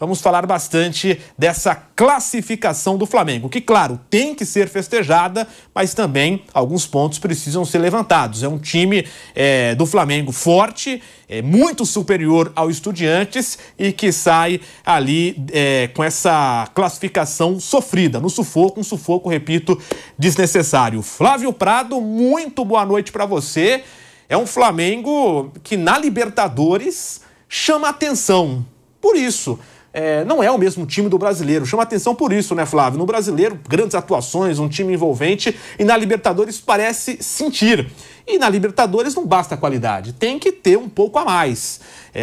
vamos falar bastante dessa classificação do Flamengo, que, claro, tem que ser festejada, mas também alguns pontos precisam ser levantados. É um time do Flamengo forte, muito superior ao Estudiantes e que sai ali com essa classificação sofrida, no sufoco, um sufoco, repito, desnecessário. Flávio Prado, muito boa noite para você. É um Flamengo que na Libertadores chama atenção. Por isso, não é o mesmo time do Brasileiro. Chama atenção por isso, né, Flávio? No Brasileiro, grandes atuações, um time envolvente, e na Libertadores parece sentir. E na Libertadores não basta a qualidade, tem que ter um pouco a mais.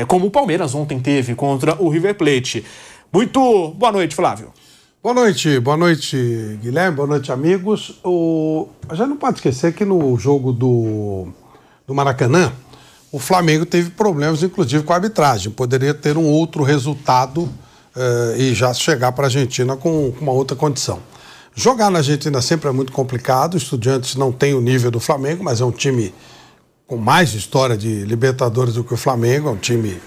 Como o Palmeiras ontem teve contra o River Plate. Muito boa noite, Flávio. Boa noite, Guilherme, boa noite, amigos. A gente não pode esquecer que no jogo do Maracanã, o Flamengo teve problemas, inclusive, com a arbitragem. Poderia ter um outro resultado e já chegar para a Argentina com uma outra condição. Jogar na Argentina sempre é muito complicado. Os Estudiantes não têm o nível do Flamengo, mas é um time com mais história de Libertadores do que o Flamengo. É um time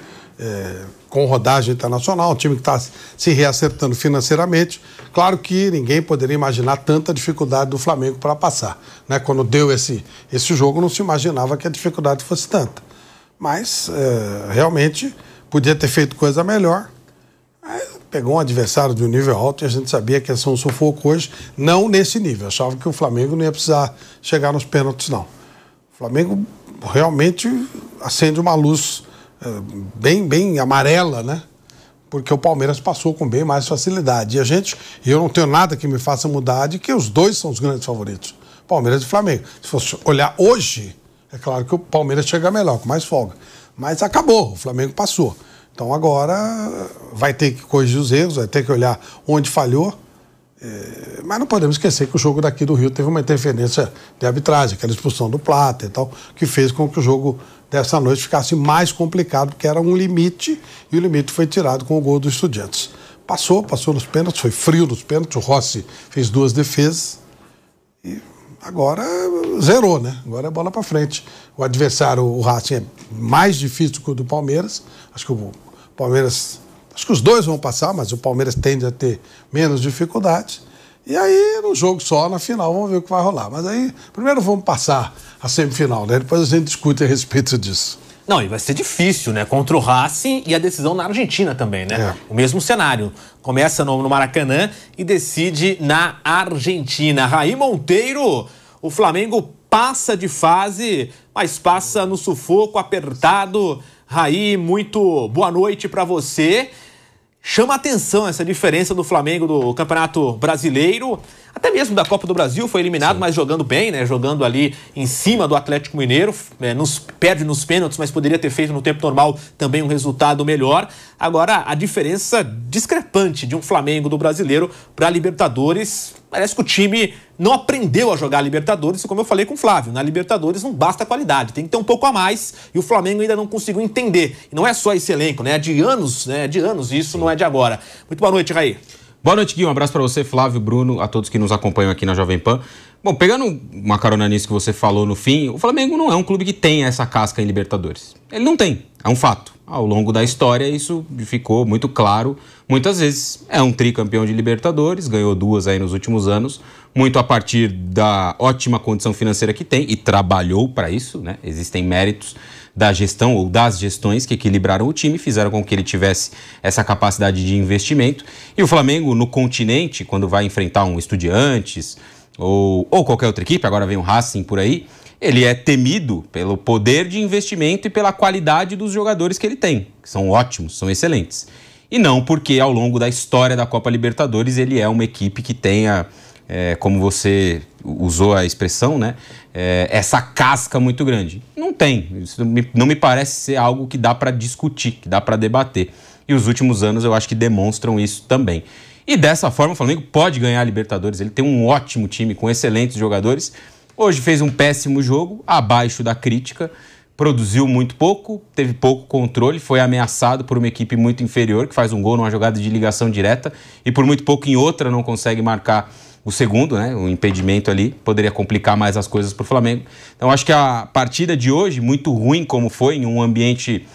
com rodagem internacional, um time que está se reacertando financeiramente. Claro que ninguém poderia imaginar tanta dificuldade do Flamengo para passar, né? Quando deu esse jogo, não se imaginava que a dificuldade fosse tanta. Mas, realmente, podia ter feito coisa melhor. Pegou um adversário de um nível alto e a gente sabia que ia ser um sufoco hoje. Não nesse nível. Eu achava que o Flamengo não ia precisar chegar nos pênaltis, não. O Flamengo realmente acende uma luz bem amarela, né? Porque o Palmeiras passou com bem mais facilidade. E eu não tenho nada que me faça mudar de que os dois são os grandes favoritos, Palmeiras e Flamengo. Se fosse olhar hoje, é claro que o Palmeiras chega melhor, com mais folga. Mas acabou, o Flamengo passou. Então agora vai ter que corrigir os erros, vai ter que olhar onde falhou. Mas não podemos esquecer que o jogo daqui do Rio teve uma interferência de arbitragem, aquela expulsão do Plata e tal, que fez com que o jogo dessa noite ficasse mais complicado, porque era um limite, e o limite foi tirado com o gol dos Estudiantes. Passou nos pênaltis, foi frio nos pênaltis, o Rossi fez 2 defesas, e agora zerou, né? Agora é bola para frente. O adversário, o Racing, é mais difícil que o do Palmeiras. Acho que o Palmeiras... Acho que os dois vão passar, mas o Palmeiras tende a ter menos dificuldades. E aí, no jogo só, na final, vamos ver o que vai rolar. Mas aí, primeiro vamos passar a semifinal, né? Depois a gente discute a respeito disso. Não, e vai ser difícil, né? Contra o Racing e a decisão na Argentina também, né? O mesmo cenário. Começa no Maracanã e decide na Argentina. Raí Monteiro, o Flamengo passa de fase, mas passa no sufoco, apertado. Raí, muito boa noite para você. Chama atenção essa diferença do Flamengo do Campeonato Brasileiro, até mesmo da Copa do Brasil, foi eliminado, mas jogando bem, né? Jogando ali em cima do Atlético Mineiro, perde nos pênaltis, mas poderia ter feito no tempo normal também um resultado melhor. Agora, a diferença discrepante de um Flamengo do Brasileiro para a Libertadores, parece que o time não aprendeu a jogar a Libertadores, e como eu falei com o Flávio, na Libertadores não basta a qualidade, tem que ter um pouco a mais, e o Flamengo ainda não conseguiu entender. E não é só esse elenco, né? É de anos, isso não é de agora. Muito boa noite, Raí. Boa noite, Gui. Um abraço para você, Flávio, Bruno, a todos que nos acompanham aqui na Jovem Pan. Bom, pegando uma carona nisso que você falou no fim, o Flamengo não é um clube que tem essa casca em Libertadores. Ele não tem, é um fato. Ao longo da história isso ficou muito claro. Muitas vezes é um tricampeão de Libertadores, ganhou 2 aí nos últimos anos, muito a partir da ótima condição financeira que tem e trabalhou para isso, né? Existem méritos da gestão ou das gestões que equilibraram o time, fizeram com que ele tivesse essa capacidade de investimento. E o Flamengo no continente, quando vai enfrentar um Estudiantes ou qualquer outra equipe, agora vem o Racing por aí, ele é temido pelo poder de investimento e pela qualidade dos jogadores que ele tem, que são ótimos, são excelentes. E não porque ao longo da história da Copa Libertadores ele é uma equipe que tenha, como você usou a expressão, né, essa casca muito grande. Não tem, isso não me parece ser algo que dá para discutir, que dá para debater. E os últimos anos eu acho que demonstram isso também. E dessa forma o Flamengo pode ganhar a Libertadores, ele tem um ótimo time com excelentes jogadores. Hoje fez um péssimo jogo, abaixo da crítica, produziu muito pouco, teve pouco controle, foi ameaçado por uma equipe muito inferior, que faz um gol numa jogada de ligação direta e por muito pouco em outra não consegue marcar o segundo, né? O impedimento ali poderia complicar mais as coisas para o Flamengo. Então acho que a partida de hoje, muito ruim como foi, em um ambiente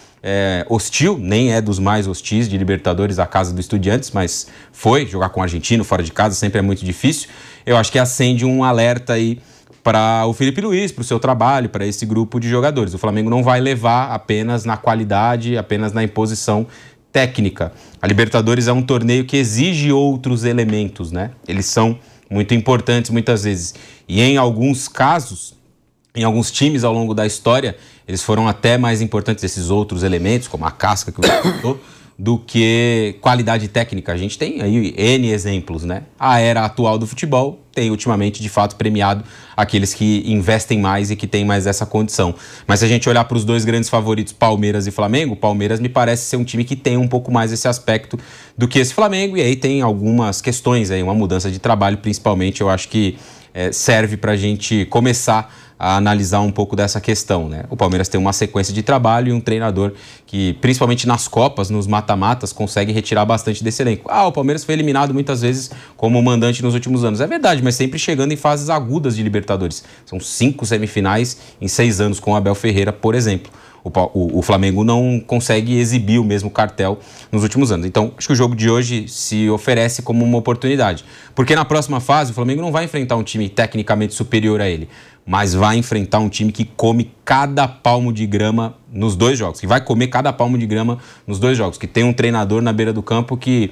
hostil, nem é dos mais hostis de Libertadores, a casa do Estudiantes, mas foi jogar com o argentino fora de casa, sempre é muito difícil. Eu acho que acende um alerta aí para o Felipe Luiz, para o seu trabalho, para esse grupo de jogadores. O Flamengo não vai levar apenas na qualidade, apenas na imposição técnica. A Libertadores é um torneio que exige outros elementos, né? Eles são muito importantes muitas vezes. E em alguns casos, em alguns times ao longo da história, eles foram até mais importantes, esses outros elementos, como a casca que você citou, do que qualidade técnica. A gente tem aí N exemplos, né? A era atual do futebol tem ultimamente, de fato, premiado aqueles que investem mais e que têm mais essa condição. Mas se a gente olhar para os dois grandes favoritos, Palmeiras e Flamengo, Palmeiras me parece ser um time que tem um pouco mais esse aspecto do que esse Flamengo, e aí tem algumas questões aí, uma mudança de trabalho, principalmente, eu acho que serve para a gente começar a analisar um pouco dessa questão, né? O Palmeiras tem uma sequência de trabalho e um treinador que, principalmente nas Copas, nos mata-matas, consegue retirar bastante desse elenco. O Palmeiras foi eliminado muitas vezes como mandante nos últimos anos. É verdade, mas sempre chegando em fases agudas de Libertadores. São 5 semifinais em 6 anos com o Abel Ferreira, por exemplo. O Flamengo não consegue exibir o mesmo cartel nos últimos anos. Então, acho que o jogo de hoje se oferece como uma oportunidade. Porque na próxima fase, o Flamengo não vai enfrentar um time tecnicamente superior a ele, mas vai enfrentar um time que come cada palmo de grama nos dois jogos, que vai comer cada palmo de grama nos dois jogos, que tem um treinador na beira do campo que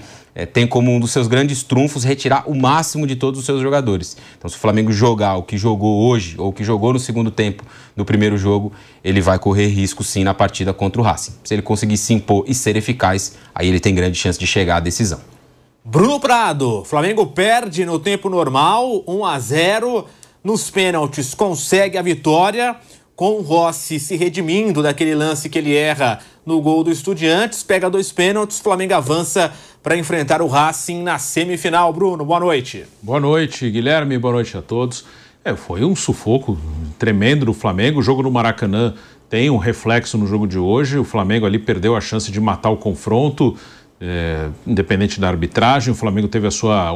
tem como um dos seus grandes trunfos retirar o máximo de todos os seus jogadores. Então, se o Flamengo jogar o que jogou hoje, ou o que jogou no segundo tempo do primeiro jogo, ele vai correr risco sim na partida contra o Racing. Se ele conseguir se impor e ser eficaz, aí ele tem grande chance de chegar à decisão. Bruno Prado, Flamengo perde no tempo normal, 1-0. Nos pênaltis consegue a vitória, com o Rossi se redimindo daquele lance que ele erra no gol do Estudiantes, pega 2 pênaltis, Flamengo avança para enfrentar o Racing na semifinal. Bruno, boa noite. Boa noite, Guilherme, boa noite a todos. Foi um sufoco tremendo do Flamengo, o jogo no Maracanã tem um reflexo no jogo de hoje, o Flamengo ali perdeu a chance de matar o confronto, independente da arbitragem. O Flamengo teve a sua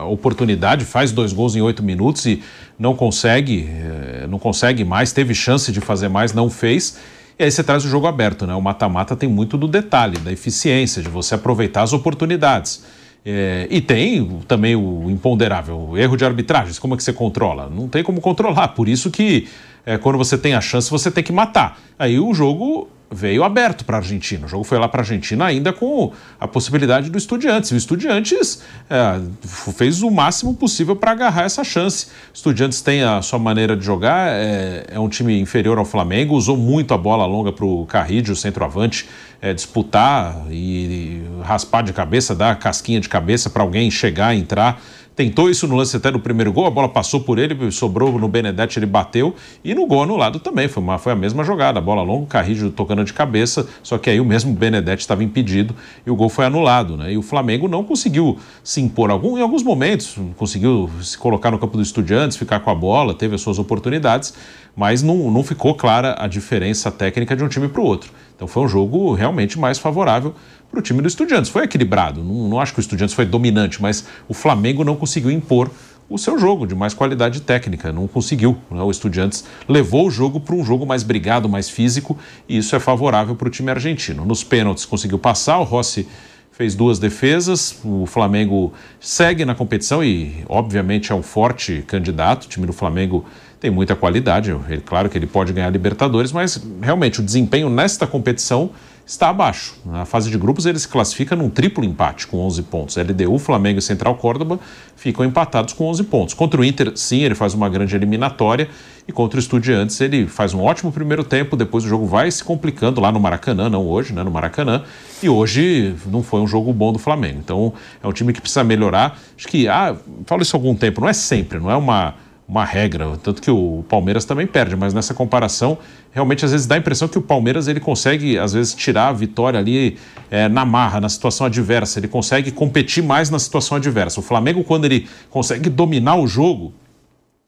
oportunidade, faz 2 gols em 8 minutos e não consegue mais, teve chance de fazer mais, não fez. E aí você traz o jogo aberto, né? O mata-mata tem muito do detalhe, da eficiência, de você aproveitar as oportunidades. E tem também o imponderável, o erro de arbitragem. Como é que você controla? Não tem como controlar, por isso que quando você tem a chance, você tem que matar. Aí o jogo veio aberto para a Argentina. O jogo foi lá para a Argentina ainda com a possibilidade do Estudiantes. O Estudiantes fez o máximo possível para agarrar essa chance. O Estudiantes tem a sua maneira de jogar, é um time inferior ao Flamengo, usou muito a bola longa para o Carrillo, o centroavante, disputar e raspar de cabeça, dar casquinha de cabeça para alguém chegar, entrar. Tentou isso no lance até do primeiro gol, a bola passou por ele, sobrou no Benedetti, ele bateu, e no gol anulado também, foi a mesma jogada, a bola longa, o Carrillo tocando de cabeça, só que aí o mesmo Benedetti estava impedido e o gol foi anulado, né? E o Flamengo não conseguiu se impor em alguns momentos, conseguiu se colocar no campo do Estudiantes, ficar com a bola, teve as suas oportunidades, mas não ficou clara a diferença técnica de um time para o outro. Então foi um jogo realmente mais favorável para o time do Estudiantes. Foi equilibrado, não acho que o Estudiantes foi dominante, mas o Flamengo não conseguiu impor o seu jogo de mais qualidade técnica, não conseguiu, né? O Estudiantes levou o jogo para um jogo mais brigado, mais físico, e isso é favorável para o time argentino. Nos pênaltis conseguiu passar, o Rossi fez 2 defesas, o Flamengo segue na competição e obviamente é um forte candidato. O time do Flamengo tem muita qualidade, claro que ele pode ganhar a Libertadores, mas realmente o desempenho nesta competição está abaixo. Na fase de grupos ele se classifica num triplo empate com 11 pontos. LDU, Flamengo e Central Córdoba ficam empatados com 11 pontos. Contra o Inter, sim, ele faz uma grande eliminatória, e contra o Estudiantes ele faz um ótimo primeiro tempo, depois o jogo vai se complicando lá no Maracanã, não hoje, né, no Maracanã, e hoje não foi um jogo bom do Flamengo. Então é um time que precisa melhorar. Acho que, falo isso há algum tempo, não é sempre, não é uma regra, tanto que o Palmeiras também perde, mas nessa comparação, realmente às vezes dá a impressão que o Palmeiras ele consegue, às vezes, tirar a vitória ali na marra, na situação adversa, ele consegue competir mais na situação adversa. O Flamengo, quando ele consegue dominar o jogo,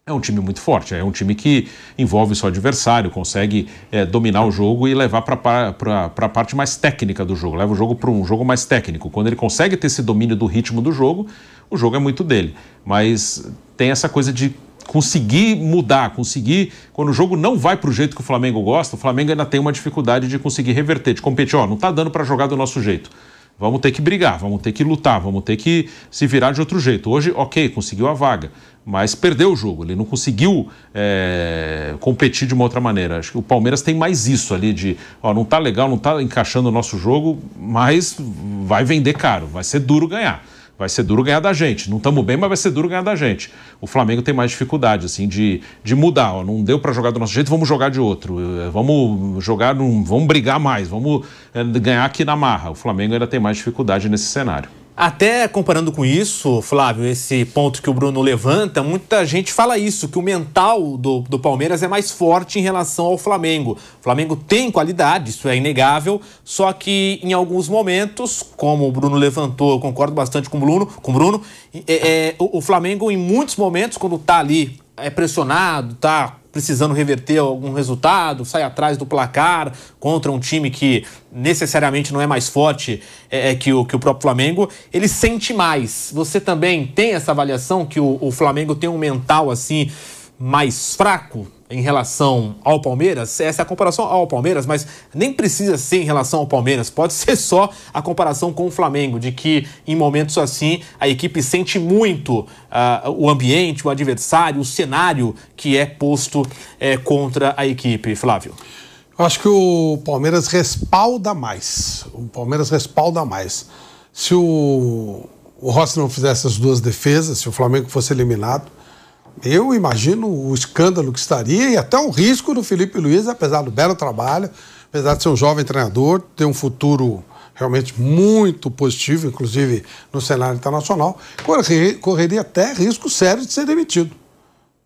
é um time muito forte, é um time que envolve o seu adversário, consegue dominar o jogo e levar para a parte mais técnica do jogo, leva o jogo para um jogo mais técnico. Quando ele consegue ter esse domínio do ritmo do jogo, o jogo é muito dele, mas tem essa coisa de conseguir mudar, quando o jogo não vai para o jeito que o Flamengo gosta, o Flamengo ainda tem uma dificuldade de conseguir reverter, de competir. Não está dando para jogar do nosso jeito. Vamos ter que brigar, vamos ter que lutar, vamos ter que se virar de outro jeito. Hoje, ok, conseguiu a vaga, mas perdeu o jogo. Ele não conseguiu competir de uma outra maneira. Acho que o Palmeiras tem mais isso ali de, não tá legal, não tá encaixando o nosso jogo, mas vai vender caro, vai ser duro ganhar. Vai ser duro ganhar da gente. Não estamos bem, mas vai ser duro ganhar da gente. O Flamengo tem mais dificuldade, assim, de mudar. Não deu para jogar do nosso jeito, vamos jogar de outro. Vamos jogar, vamos brigar mais, vamos ganhar aqui na marra. O Flamengo ainda tem mais dificuldade nesse cenário. Até comparando com isso, Flávio, esse ponto que o Bruno levanta, muita gente fala isso, que o mental do Palmeiras é mais forte em relação ao Flamengo. O Flamengo tem qualidade, isso é inegável, só que em alguns momentos, como o Bruno levantou, eu concordo bastante com o Bruno, o Flamengo em muitos momentos, quando tá ali pressionado, tá precisando reverter algum resultado, sai atrás do placar contra um time que necessariamente não é mais forte que o próprio Flamengo, ele sente mais. Você também tem essa avaliação que o Flamengo tem um mental assim mais fraco em relação ao Palmeiras? Essa é a comparação ao Palmeiras, mas nem precisa ser em relação ao Palmeiras, pode ser só a comparação com o Flamengo, de que em momentos assim a equipe sente muito o ambiente, o adversário, o cenário que é posto contra a equipe. Flávio. Eu acho que o Palmeiras respalda mais. Se o Rossi não fizesse as duas defesas, se o Flamengo fosse eliminado, eu imagino o escândalo que estaria e até o risco do Felipe Luiz, apesar do belo trabalho, apesar de ser um jovem treinador, ter um futuro realmente muito positivo, inclusive no cenário internacional, correria até risco sério de ser demitido.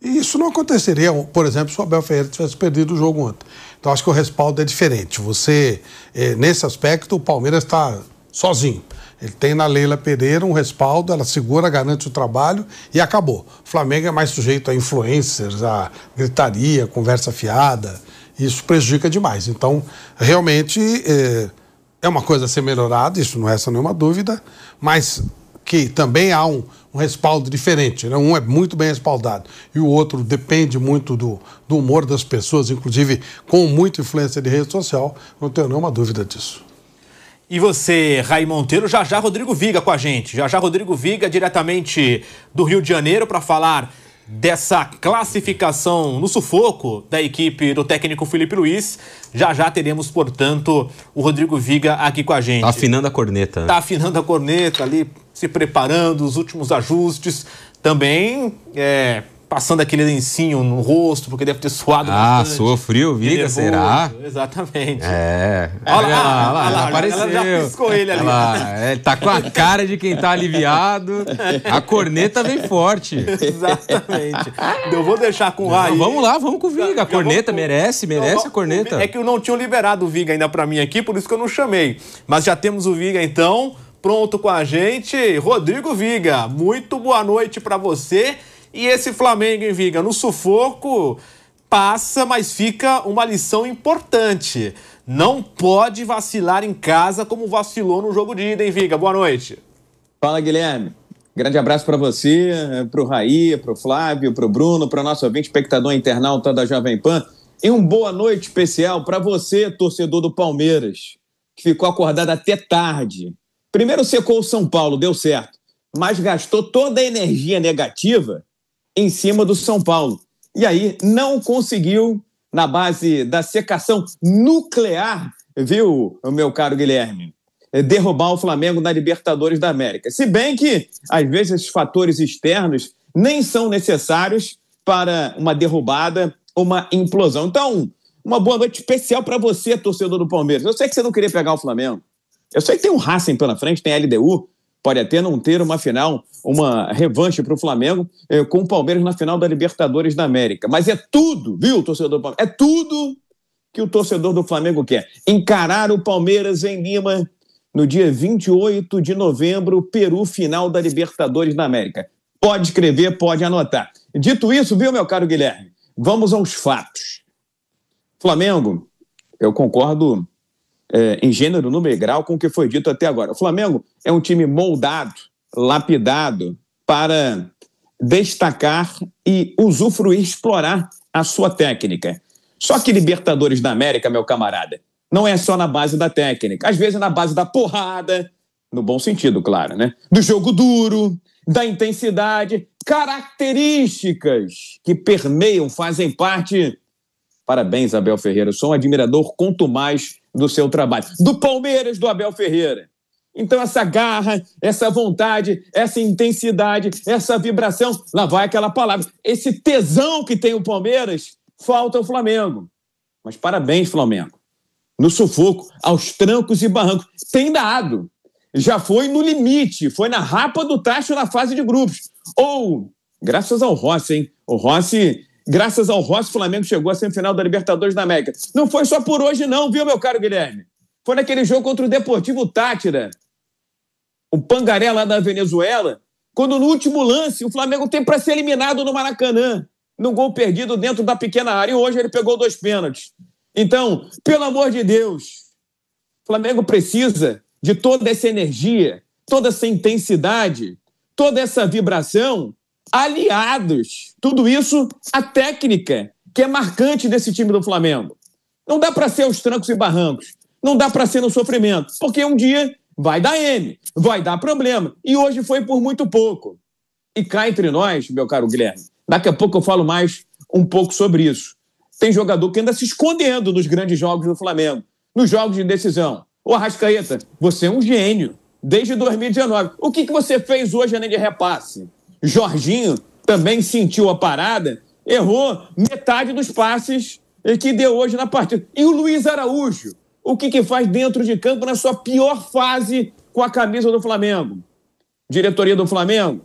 E isso não aconteceria, por exemplo, se o Abel Ferreira tivesse perdido o jogo ontem. Então acho que o respaldo é diferente. Nesse aspecto, o Palmeiras está sozinho. Ele tem na Leila Pereira um respaldo, ela segura, garante o trabalho e acabou. O Flamengo é mais sujeito a influencers, a gritaria, conversa fiada. Isso prejudica demais. Então, realmente, é uma coisa a ser melhorada, isso não é essa nenhuma dúvida, mas que também há um respaldo diferente, né? Um é muito bem respaldado e o outro depende muito do humor das pessoas, inclusive com muita influência de rede social, não tenho nenhuma dúvida disso. E você, Raí Monteiro, já Rodrigo Viga com a gente. Já Rodrigo Viga, diretamente do Rio de Janeiro, para falar dessa classificação no sufoco da equipe do técnico Felipe Luiz. Já teremos, portanto, o Rodrigo Viga aqui com a gente. Tá afinando a corneta. Tá afinando a corneta ali, se preparando, os últimos ajustes. Também passando aquele lencinho no rosto, porque deve ter suado bastante. Suou frio, Viga, será? Exatamente. Olha lá, apareceu. Ela já piscou ele ali. Ele tá com a cara de quem tá aliviado. A corneta vem forte. Exatamente. Eu vou deixar com o Raí. Vamos lá, vamos com o Viga. A corneta merece a corneta. É que não tinham liberado o Viga ainda pra mim aqui, por isso que eu não chamei. Mas já temos o Viga, então, pronto com a gente. Rodrigo Viga, muito boa noite pra você. E esse Flamengo, hein, Viga, no sufoco passa, mas fica uma lição importante. Não pode vacilar em casa como vacilou no jogo de ida, hein, Viga? Boa noite. Fala, Guilherme. Grande abraço para você, para o Raí, para o Flávio, para o Bruno, para o nosso ouvinte, espectador internauta da Jovem Pan. E uma boa noite especial para você, torcedor do Palmeiras, que ficou acordado até tarde. Primeiro secou o São Paulo, deu certo, mas gastou toda a energia negativa em cima do São Paulo. E aí não conseguiu, na base da secação nuclear, viu, meu caro Guilherme, derrubar o Flamengo na Libertadores da América. Se bem que, às vezes, esses fatores externos nem são necessários para uma derrubada, uma implosão. Então, uma boa noite especial para você, torcedor do Palmeiras. Eu sei que você não queria pegar o Flamengo. Eu sei que tem um Racing pela frente, tem LDU, pode até não ter uma final, uma revanche para o Flamengo com o Palmeiras na final da Libertadores da América. Mas é tudo, viu, torcedor do Palmeiras? É tudo que o torcedor do Flamengo quer. Encarar o Palmeiras em Lima no dia 28 de novembro, Peru, final da Libertadores da América. Pode escrever, pode anotar. Dito isso, viu, meu caro Guilherme? Vamos aos fatos. Flamengo, eu concordo em gênero, número e grau com o que foi dito até agora. O Flamengo é um time moldado, lapidado para destacar e usufruir, explorar a sua técnica. Só que Libertadores da América, meu camarada, não é só na base da técnica. Às vezes é na base da porrada, no bom sentido, claro, né? Do jogo duro, da intensidade, características que permeiam, fazem parte. Parabéns, Abel Ferreira. Eu sou um admirador contumaz do seu trabalho. Do Palmeiras, do Abel Ferreira. Então, essa garra, essa vontade, essa intensidade, essa vibração, lá vai aquela palavra. Esse tesão que tem o Palmeiras, falta o Flamengo. Mas parabéns, Flamengo. No sufoco, aos trancos e barrancos. Tem dado. Já foi no limite. Foi na rapa do tacho na fase de grupos. Ou, graças ao Rossi, hein? O Rossi... Graças ao Rossi, o Flamengo chegou à semifinal da Libertadores da América. Não foi só por hoje não, viu, meu caro Guilherme? Foi naquele jogo contra o Deportivo Táchira, o Pangaré lá da Venezuela, quando no último lance o Flamengo tem para ser eliminado no Maracanã, num gol perdido dentro da pequena área, e hoje ele pegou 2 pênaltis. Então, pelo amor de Deus, o Flamengo precisa de toda essa energia, toda essa intensidade, toda essa vibração, aliados, tudo isso, a técnica que é marcante desse time do Flamengo. Não dá para ser os trancos e barrancos, não dá para ser no sofrimento, porque um dia vai dar M, vai dar problema, e hoje foi por muito pouco. E cá entre nós, meu caro Guilherme, daqui a pouco eu falo mais um pouco sobre isso. Tem jogador que anda se escondendo nos grandes jogos do Flamengo, nos jogos de decisão. Ô Arrascaeta, você é um gênio, desde 2019. O que você fez hoje além de repasse? Jorginho também sentiu a parada, errou metade dos passes que deu hoje na partida. E o Luiz Araújo, o que faz dentro de campo na sua pior fase com a camisa do Flamengo? Diretoria do Flamengo,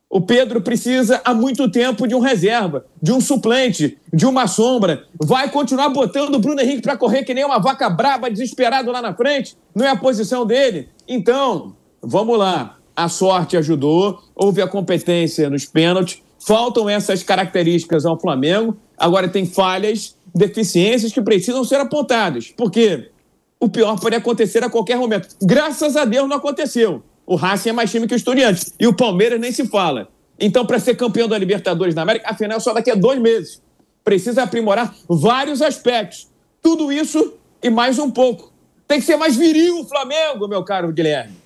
o Pedro precisa há muito tempo de um reserva, de um suplente, de uma sombra. Vai continuar botando o Bruno Henrique para correr que nem uma vaca braba, desesperado lá na frente? Não é a posição dele? Então, vamos lá. A sorte ajudou, houve a competência nos pênaltis, faltam essas características ao Flamengo, agora tem falhas, deficiências que precisam ser apontadas, porque o pior pode acontecer a qualquer momento. Graças a Deus não aconteceu. O Racing é mais time que o Estudiantes, e o Palmeiras nem se fala. Então, para ser campeão da Libertadores da América, afinal, só daqui a 2 meses. Precisa aprimorar vários aspectos. Tudo isso e mais um pouco. Tem que ser mais viril o Flamengo, meu caro Guilherme.